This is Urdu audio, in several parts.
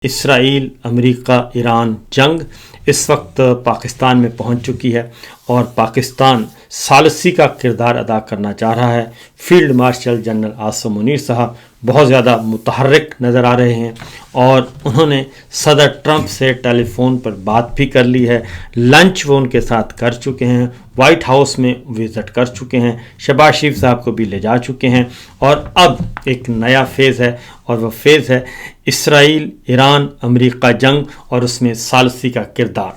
اسرائیل امریکہ ایران جنگ اس وقت پاکستان میں پہنچ چکی ہے اور پاکستان ثالثی کا کردار ادا کرنا چاہ رہا ہے۔ Field marshal general Asim Munir صاحب بہت زیادہ متحرک نظر آ رہے ہیں اور انہوں نے صدر ٹرمپ سے ٹیلی فون پر بات بھی کر لی ہے، لنچ وہ ان کے ساتھ کر چکے ہیں، وائٹ ہاؤس میں وزٹ کر چکے ہیں، شہباز شریف صاحب کو بھی لے جا چکے ہیں اور اب ایک نیا فیز ہے اور وہ فیز ہے اسرائیل ایران امریکہ جنگ اور اس میں ثالثی کا کردار۔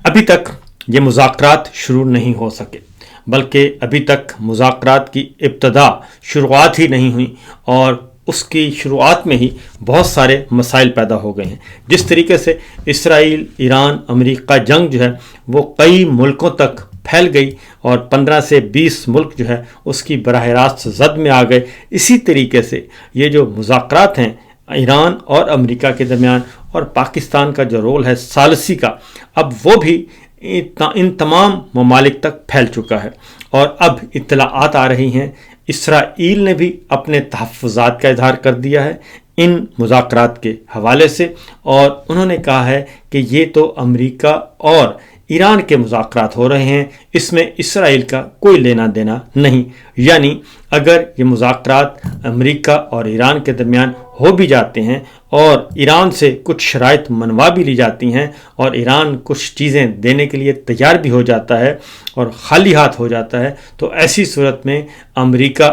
ابھی تک یہ مذاکرات شروع نہیں ہو سکے، بلکہ ابھی تک مذاکرات کی ابتدا شروعات ہی نہیں ہوئی اور اس کی شروعات میں ہی بہت سارے مسائل پیدا ہو گئے ہیں۔ جس طریقے سے اسرائیل ایران امریکہ جنگ جو ہے وہ کئی ملکوں تک پھیل گئی اور 15 سے 20 ملک جو ہے اس کی براہ راست زد میں آ گئے، اسی طریقے سے یہ جو مذاکرات ہیں ایران اور امریکہ کے درمیان اور پاکستان کا جو رول ہے ثالثی کا، اب وہ بھی ان تمام ممالک تک پھیل چکا ہے اور اب اطلاعات آ رہی ہیں۔ اسرائیل نے بھی اپنے تحفظات کا اظہار کر دیا ہے ان مذاکرات کے حوالے سے اور انہوں نے کہا ہے کہ یہ تو امریکہ اور ایران کے مذاکرات ہو رہے ہیں، اس میں اسرائیل کا کوئی لینا دینا نہیں، یعنی اگر یہ مذاکرات امریکہ اور ایران کے درمیان ہو بھی جاتے ہیں اور ایران سے کچھ شرائط منوا بھی لی جاتی ہیں اور ایران کچھ چیزیں دینے کے لیے تیار بھی ہو جاتا ہے اور خالی ہاتھ ہو جاتا ہے، تو ایسی صورت میں امریکہ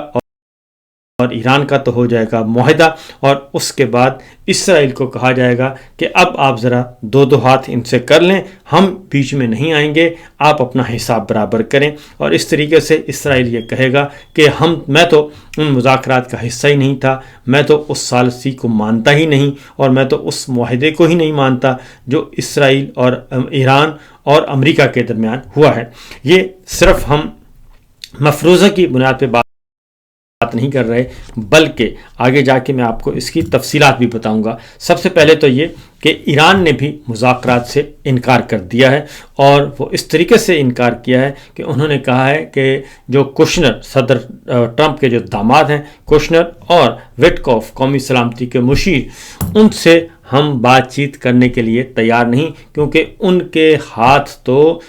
اور ایران کا تو ہو جائے گا معاہدہ اور اس کے بعد اسرائیل کو کہا جائے گا کہ اب آپ ذرا دو ہاتھ ان سے کر لیں، ہم بیچ میں نہیں آئیں گے، آپ اپنا حساب برابر کریں۔ اور اس طریقے سے اسرائیل یہ کہے گا کہ میں تو ان مذاکرات کا حصہ ہی نہیں تھا، میں تو اس ثالثی کو مانتا ہی نہیں اور میں تو اس معاہدے کو ہی نہیں مانتا جو اسرائیل اور ایران اور امریکہ کے درمیان ہوا ہے۔ یہ صرف ہم مفروضہ کی بنیاد پہ بات نہیں کر رہے، بلکہ آگے جا کے میں آپ کو اس کی تفصیلات بھی بتاؤں گا۔ سب سے پہلے تو یہ کہ ایران نے بھی مذاکرات سے انکار کر دیا ہے اور وہ اس طریقے سے انکار کیا ہے کہ انہوں نے کہا ہے کہ جو کوشنر صدر ٹرمپ کے جو داماد ہیں کوشنر اور وٹکوف قومی سلامتی کے مشیر، ان سے ہم بات چیت کرنے کے لیے تیار نہیں، کیونکہ ان کے ہاتھ تو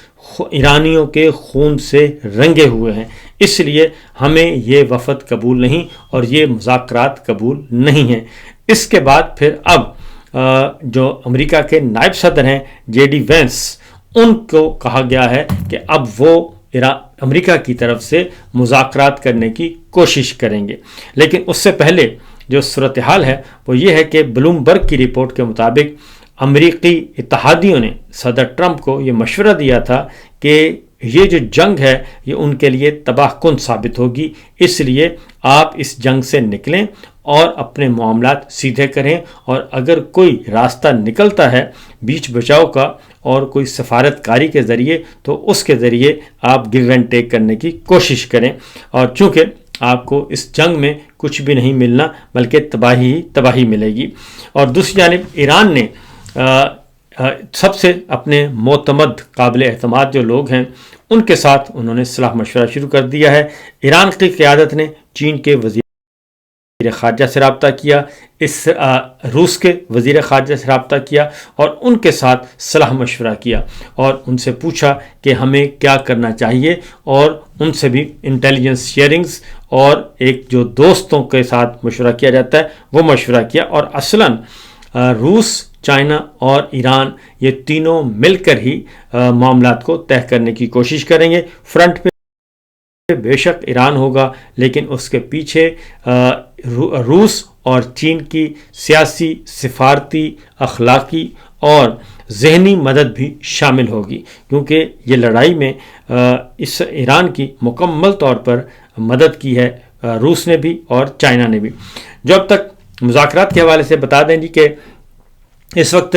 ایرانیوں کے خون سے رنگے ہوئے ہیں، اس لیے ہمیں یہ وفد قبول نہیں اور یہ مذاکرات قبول نہیں ہیں۔ اس کے بعد پھر اب جو امریکہ کے نائب صدر ہیں جے ڈی وینس، ان کو کہا گیا ہے کہ اب وہ امریکہ کی طرف سے مذاکرات کرنے کی کوشش کریں گے، لیکن اس سے پہلے جو صورتحال ہے وہ یہ ہے کہ بلومبرگ کی رپورٹ کے مطابق امریکی اتحادیوں نے صدر ٹرمپ کو یہ مشورہ دیا تھا کہ یہ جو جنگ ہے یہ ان کے لیے تباہ کن ثابت ہوگی، اس لیے آپ اس جنگ سے نکلیں اور اپنے معاملات سیدھے کریں اور اگر کوئی راستہ نکلتا ہے بیچ بچاؤ کا اور کوئی سفارت کاری کے ذریعے تو اس کے ذریعے آپ گیو اینڈ ٹیک کرنے کی کوشش کریں، اور چونکہ آپ کو اس جنگ میں کچھ بھی نہیں ملنا بلکہ تباہی ہی تباہی ملے گی۔ اور دوسری جانب ایران نے سب سے اپنے معتمد قابل اعتماد جو لوگ ہیں ان کے ساتھ انہوں نے صلاح مشورہ شروع کر دیا ہے۔ ایران کی قیادت نے چین کے وزیر خارجہ سے رابطہ کیا، روس کے وزیر خارجہ سے رابطہ کیا اور ان کے ساتھ صلاح مشورہ کیا اور ان سے پوچھا کہ ہمیں کیا کرنا چاہیے، اور ان سے بھی انٹیلیجنس شیئرنگز اور ایک جو دوستوں کے ساتھ مشورہ کیا جاتا ہے وہ مشورہ کیا، اور اصلاً روس، چائنا اور ایران یہ تینوں مل کر ہی معاملات کو طے کرنے کی کوشش کریں گے۔ فرنٹ پہ بے شک ایران ہوگا، لیکن اس کے پیچھے روس اور چین کی سیاسی، سفارتی، اخلاقی اور ذہنی مدد بھی شامل ہوگی، کیونکہ یہ لڑائی میں اس ایران کی مکمل طور پر مدد کی ہے روس نے بھی اور چائنا نے بھی۔ جو اب تک مذاکرات کے حوالے سے بتا دیں جی کہ اس وقت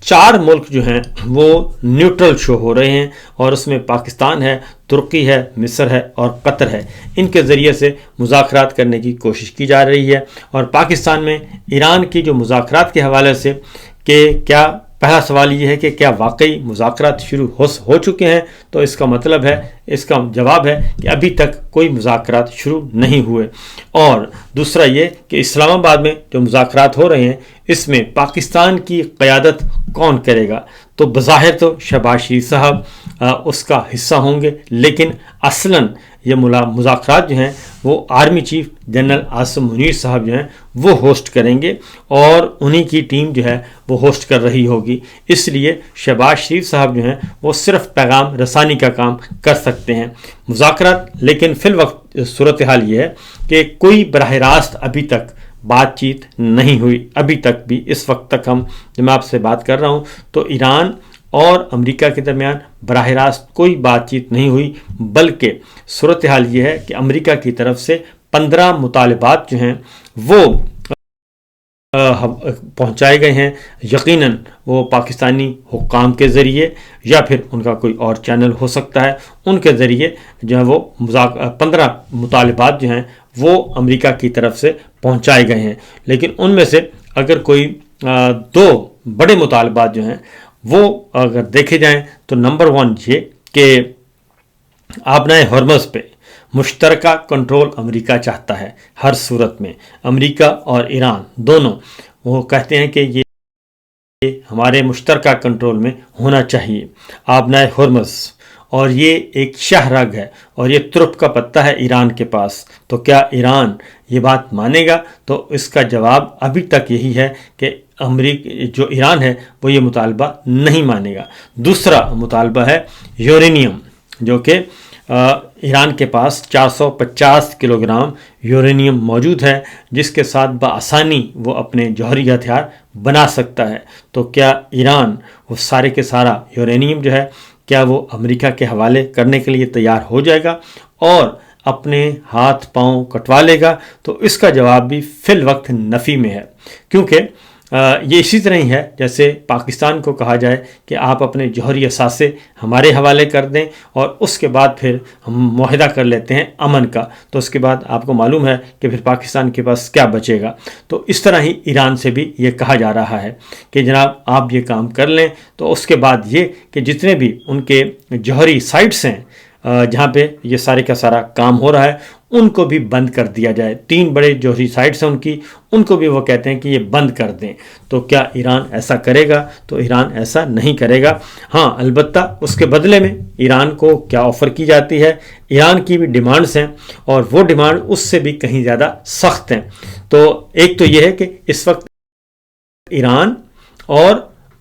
4 ملک جو ہیں وہ نیوٹرل شو ہو رہے ہیں اور اس میں پاکستان ہے، ترکی ہے، مصر ہے اور قطر ہے۔ ان کے ذریعے سے مذاکرات کرنے کی کوشش کی جا رہی ہے اور پاکستان میں ایران کی جو مذاکرات کے حوالے سے کہ کیا پہلا سوال یہ ہے کہ کیا واقعی مذاکرات شروع ہو چکے ہیں؟ تو اس کا مطلب ہے، اس کا جواب ہے کہ ابھی تک کوئی مذاکرات شروع نہیں ہوئے۔ اور دوسرا یہ کہ اسلام آباد میں جو مذاکرات ہو رہے ہیں اس میں پاکستان کی قیادت کون کرے گا؟ تو بظاہر تو شہباز شریف صاحب اس کا حصہ ہوں گے، لیکن اصلاً یہ مذاکرات جو ہیں وہ army chief general Asim Munir صاحب جو ہیں وہ ہوسٹ کریں گے، اور انہی کی ٹیم جو ہے وہ ہوسٹ کر رہی ہوگی۔ اس لیے شہباز شریف صاحب جو ہیں وہ صرف پیغام رسانی کا کام کر سکتے ہیں۔ مذاکرات لیکن فی الوقت صورتحال یہ ہے کہ کوئی براہ راست ابھی تک بات چیت نہیں ہوئی، ابھی تک بھی اس وقت تک جب میں آپ سے بات کر رہا ہوں تو ایران اور امریکہ کے درمیان براہ راست کوئی بات چیت نہیں ہوئی، بلکہ صورتحال یہ ہے کہ امریکہ کی طرف سے 15 مطالبات جو ہیں وہ پہنچائے گئے ہیں، یقیناً وہ پاکستانی حکام کے ذریعے یا پھر ان کا کوئی اور چینل ہو سکتا ہے، ان کے ذریعے جو ہے وہ 15 مطالبات جو ہیں وہ امریکہ کی طرف سے پہنچائے گئے ہیں۔ لیکن ان میں سے اگر کوئی 2 بڑے مطالبات جو ہیں وہ اگر دیکھے جائیں تو نمبر 1 یہ کہ آبنائے ہرمز پہ مشترکہ کنٹرول امریکہ چاہتا ہے۔ ہر صورت میں امریکہ اور ایران دونوں وہ کہتے ہیں کہ یہ ہمارے مشترکہ کنٹرول میں ہونا چاہیے آبنائے ہرمز، اور یہ ایک شاہ رگ ہے اور یہ ترپ کا پتہ ہے ایران کے پاس۔ تو کیا ایران یہ بات مانے گا؟ تو اس کا جواب ابھی تک یہی ہے کہ جو ایران ہے وہ یہ مطالبہ نہیں مانے گا۔ دوسرا مطالبہ ہے یورینیم، جو کہ ایران کے پاس 450 کلو گرام یورینیم موجود ہے، جس کے ساتھ بآسانی وہ اپنے جوہری ہتھیار بنا سکتا ہے۔ تو کیا ایران وہ سارے کے سارا یورینیم جو ہے کیا وہ امریکہ کے حوالے کرنے کے لیے تیار ہو جائے گا اور اپنے ہاتھ پاؤں کٹوا لے گا؟ تو اس کا جواب بھی فی الوقت نفی میں ہے، کیونکہ یہ اسی طرح ہی ہے جیسے پاکستان کو کہا جائے کہ آپ اپنے جوہری اثاثے ہمارے حوالے کر دیں اور اس کے بعد پھر ہم معاہدہ کر لیتے ہیں امن کا، تو اس کے بعد آپ کو معلوم ہے کہ پھر پاکستان کے پاس کیا بچے گا۔ تو اس طرح ہی ایران سے بھی یہ کہا جا رہا ہے کہ جناب آپ یہ کام کر لیں، تو اس کے بعد یہ کہ جتنے بھی ان کے جوہری سائٹس ہیں جہاں پہ یہ سارے کا سارا کام ہو رہا ہے ان کو بھی بند کر دیا جائے۔ 3 بڑے جوہری سائٹس ہیں ان کو بھی وہ کہتے ہیں کہ یہ بند کر دیں۔ تو کیا ایران ایسا کرے گا؟ تو ایران ایسا نہیں کرے گا۔ ہاں، البتہ اس کے بدلے میں ایران کو کیا آفر کی جاتی ہے، ایران کی بھی ڈیمانڈز ہیں اور وہ ڈیمانڈ اس سے بھی کہیں زیادہ سخت ہیں۔ تو ایک تو یہ ہے کہ اس وقت ایران اور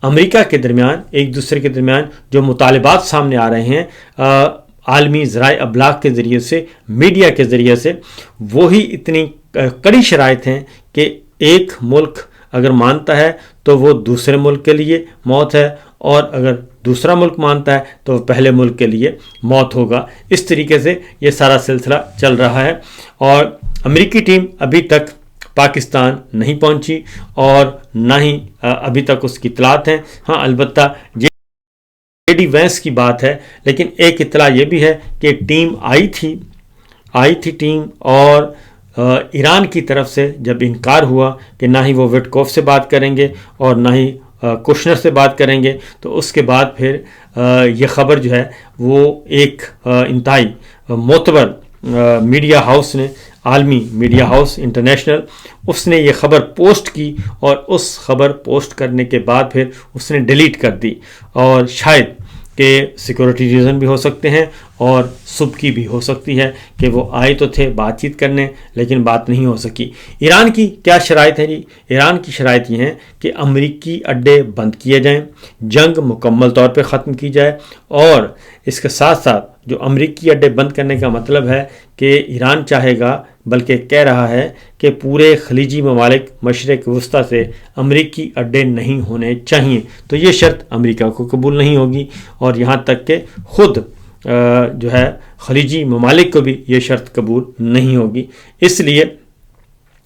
امریکہ کے درمیان ایک دوسرے کے درمیان جو مطالبات سامنے آ رہے ہیں عالمی ذرائع ابلاغ کے ذریعے سے، میڈیا کے ذریعے سے، وہی اتنی کڑی شرائط ہیں کہ ایک ملک اگر مانتا ہے تو وہ دوسرے ملک کے لیے موت ہے، اور اگر دوسرا ملک مانتا ہے تو پہلے ملک کے لیے موت ہوگا۔ اس طریقے سے یہ سارا سلسلہ چل رہا ہے، اور امریکی ٹیم ابھی تک پاکستان نہیں پہنچی اور نہ ہی ابھی تک اس کی اطلاعات ہیں۔ ہاں، البتہ ڈی وینس کی بات ہے، لیکن ایک اطلاع یہ بھی ہے کہ ٹیم آئی تھی ٹیم، اور ایران کی طرف سے جب انکار ہوا کہ نہ ہی وہ وٹکوف سے بات کریں گے اور نہ ہی کوشنر سے بات کریں گے، تو اس کے بعد پھر یہ خبر جو ہے وہ ایک انتہائی معتبر میڈیا ہاؤس نے، عالمی میڈیا ہاؤس انٹرنیشنل، اس نے یہ خبر پوسٹ کی، اور اس خبر پوسٹ کرنے کے بعد پھر اس نے ڈیلیٹ کر دی، اور شاید کہ سیکورٹی ریزن بھی ہو سکتے ہیں اور سبکی بھی ہو سکتی ہے کہ وہ آئے تو تھے بات چیت کرنے لیکن بات نہیں ہو سکی۔ ایران کی کیا شرائط ہیں جی؟ ایران کی شرائط یہ ہیں کہ امریکی اڈے بند کیے جائیں، جنگ مکمل طور پہ ختم کی جائے، اور اس کے ساتھ ساتھ جو امریکی اڈے بند کرنے کا مطلب ہے کہ ایران چاہے گا، بلکہ کہہ رہا ہے کہ پورے خلیجی ممالک مشرق وسطیٰ سے امریکی اڈے نہیں ہونے چاہیے۔ تو یہ شرط امریکہ کو قبول نہیں ہوگی، اور یہاں تک کہ خود جو ہے خلیجی ممالک کو بھی یہ شرط قبول نہیں ہوگی، اس لیے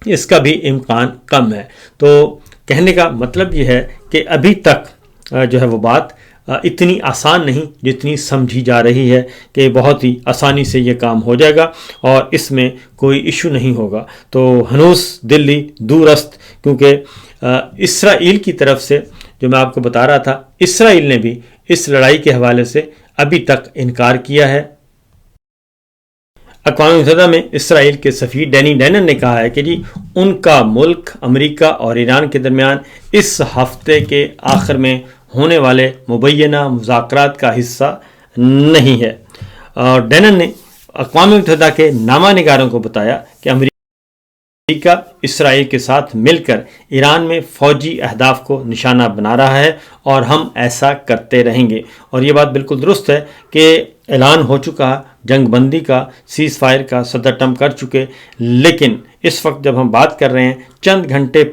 اس کا بھی امکان کم ہے۔ تو کہنے کا مطلب یہ ہے کہ ابھی تک جو ہے وہ بات اتنی آسان نہیں جتنی سمجھی جا رہی ہے کہ بہت ہی آسانی سے یہ کام ہو جائے گا اور اس میں کوئی ایشو نہیں ہوگا۔ تو ہنوز دلی دور است، کیونکہ اسرائیل کی طرف سے جو میں آپ کو بتا رہا تھا، اسرائیل نے بھی اس لڑائی کے حوالے سے ابھی تک انکار کیا ہے۔ اقوام متحدہ میں اسرائیل کے سفیر ڈینی ڈینن نے کہا ہے کہ جی ان کا ملک امریکہ اور ایران کے درمیان اس ہفتے کے آخر میں ہونے والے مبینہ مذاکرات کا حصہ نہیں ہے۔ اور ڈینن نے اقوام متحدہ کے نامہ نگاروں کو بتایا کہ امریکہ اسرائیل کے ساتھ مل کر ایران میں فوجی اہداف کو نشانہ بنا رہا ہے اور ہم ایسا کرتے رہیں گے۔ اور یہ بات بالکل درست ہے کہ اعلان ہو چکا جنگ بندی کا، سیز فائر کا صدر ٹرمپ کر چکے، لیکن اس وقت جب ہم بات کر رہے ہیں چند گھنٹے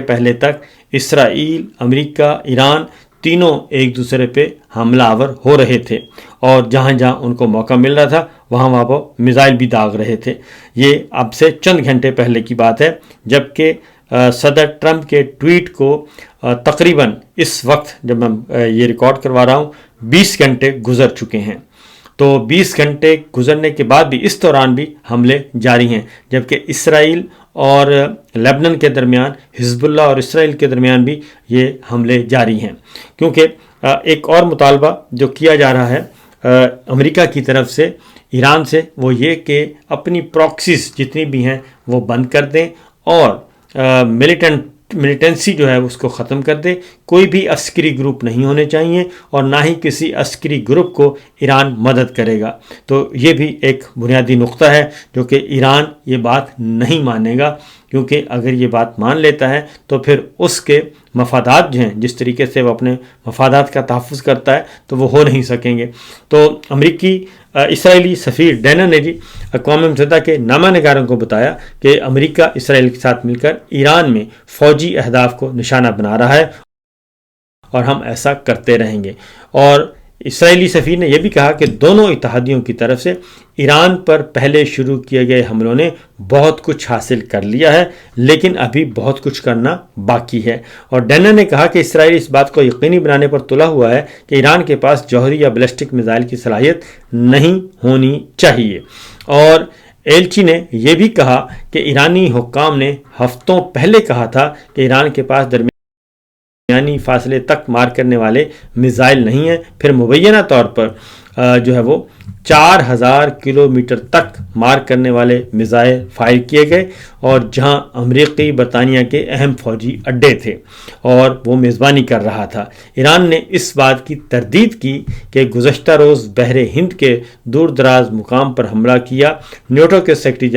پہلے تک اسرائیل، امریکہ، ایران تینوں ایک دوسرے پہ حملہ آور ہو رہے تھے، اور جہاں جہاں ان کو موقع مل رہا تھا وہاں وہ میزائل بھی داغ رہے تھے۔ یہ اب سے چند گھنٹے پہلے کی بات ہے، جبکہ صدر ٹرمپ کے ٹویٹ کو تقریباً اس وقت جب میں یہ ریکارڈ کروا رہا ہوں 20 گھنٹے گزر چکے ہیں۔ تو 20 گھنٹے گزرنے کے بعد بھی اس دوران بھی حملے جاری ہیں، جبکہ اسرائیل اور لیبنان کے درمیان، حزب اللہ اور اسرائیل کے درمیان بھی یہ حملے جاری ہیں، کیونکہ ایک اور مطالبہ جو کیا جا رہا ہے امریکہ کی طرف سے ایران سے، وہ یہ کہ اپنی پراکسیز جتنی بھی ہیں وہ بند کر دیں اور ملیٹنسی جو ہے اس کو ختم کر دے۔ کوئی بھی عسکری گروپ نہیں ہونے چاہیے اور نہ ہی کسی عسکری گروپ کو ایران مدد کرے گا۔ تو یہ بھی ایک بنیادی نقطہ ہے جو کہ ایران یہ بات نہیں مانے گا، کیونکہ اگر یہ بات مان لیتا ہے تو پھر اس کے مفادات جو ہیں، جس طریقے سے وہ اپنے مفادات کا تحفظ کرتا ہے، تو وہ ہو نہیں سکیں گے۔ تو اسرائیلی سفیر ڈینن نے جی اقوام متحدہ کے نامہ نگاروں کو بتایا کہ امریکہ اسرائیل کے ساتھ مل کر ایران میں فوجی اہداف کو نشانہ بنا رہا ہے اور ہم ایسا کرتے رہیں گے۔ اور اسرائیلی سفیر نے یہ بھی کہا کہ دونوں اتحادیوں کی طرف سے ایران پر پہلے شروع کیے گئے حملوں نے بہت کچھ حاصل کر لیا ہے، لیکن ابھی بہت کچھ کرنا باقی ہے۔ اور ڈینن نے کہا کہ اسرائیل اس بات کو یقینی بنانے پر تلا ہوا ہے کہ ایران کے پاس جوہری یا بیلسٹک میزائل کی صلاحیت نہیں ہونی چاہیے۔ اور ایلچی نے یہ بھی کہا کہ ایرانی حکام نے ہفتوں پہلے کہا تھا کہ ایران کے پاس درمیانی فاصلے تک مار کرنے والے میزائل نہیں ہیں، پھر مبینہ طور پر جو ہے وہ 4000 کلومیٹر تک مار کرنے والے میزائل فائر کیے گئے، اور جہاں امریکی برطانیہ کے اہم فوجی اڈے تھے اور وہ میزبانی کر رہا تھا۔ ایران نے اس بات کی تردید کی کہ گزشتہ روز بحر ہند کے دور دراز مقام پر حملہ کیا۔ نیٹو کے سیکرٹری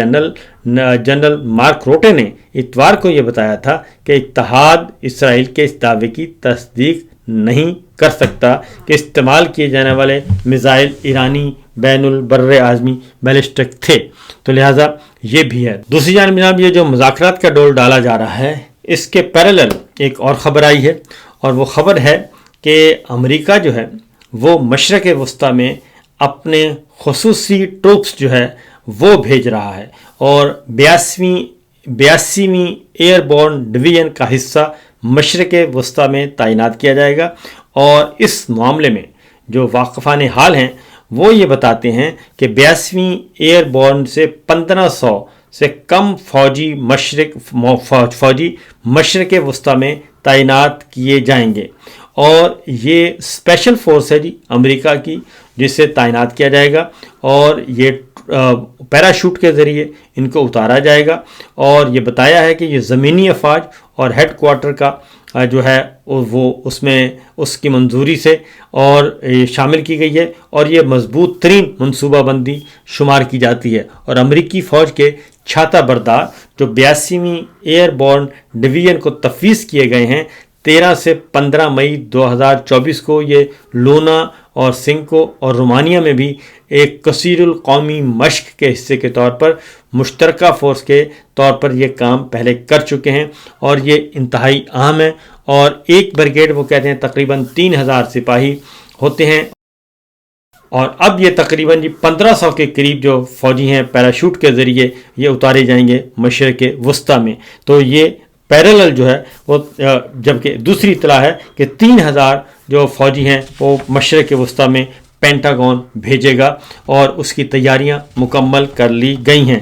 جنرل مارک روٹے نے اتوار کو یہ بتایا تھا کہ اتحاد اسرائیل کے اس دعوے کی تصدیق نہیں کر سکتا کہ استعمال کیے جانے والے میزائل ایرانی بین البر اعظمی بیلسٹک تھے، تو لہٰذا یہ بھی ہے۔ دوسری جانب جناب یہ جو مذاکرات کا ڈول ڈالا جا رہا ہے، اس کے پیرالل ایک اور خبر آئی ہے، اور وہ خبر ہے کہ امریکہ جو ہے وہ مشرق وسطیٰ میں اپنے خصوصی ٹروپس جو ہے وہ بھیج رہا ہے، اور 82ویں ایئر بورن ڈویژن کا حصہ مشرق وسطیٰ میں تعینات کیا جائے گا۔ اور اس معاملے میں جو واقفان حال ہیں وہ یہ بتاتے ہیں کہ 82ویں ایئر بورن سے 1500 سے کم فوجی مشرق وسطیٰ میں تعینات کیے جائیں گے، اور یہ اسپیشل فورس ہے جی امریکہ کی، جسے تعینات کیا جائے گا، اور یہ پیراشوٹ کے ذریعے ان کو اتارا جائے گا۔ اور یہ بتایا ہے کہ یہ زمینی افواج اور ہیڈ کوارٹر کا جو ہے وہ اس کی منظوری سے اور شامل کی گئی ہے، اور یہ مضبوط ترین منصوبہ بندی شمار کی جاتی ہے۔ اور امریکی فوج کے چھاتہ بردار جو 82ویں ایئر بورن ڈویژن کو تفویض کیے گئے ہیں، 13 سے 15 مئی 2024 کو یہ لونا اور سنکو اور رومانیہ میں بھی ایک کثیر القومی مشق کے حصے کے طور پر مشترکہ فورس کے طور پر یہ کام پہلے کر چکے ہیں، اور یہ انتہائی اہم ہے۔ اور ایک بریگیڈ وہ کہتے ہیں تقریباً 3000 سپاہی ہوتے ہیں، اور اب یہ تقریباً 1500 کے قریب جو فوجی ہیں پیراشوٹ کے ذریعے یہ اتارے جائیں گے مشرق وسطیٰ میں۔ تو یہ پیرالل جو ہے وہ، جبکہ دوسری اطلاع ہے کہ 3000 جو فوجی ہیں وہ مشرق وسطیٰ میں پینٹاگون بھیجے گا، اور اس کی تیاریاں مکمل کر لی گئی ہیں۔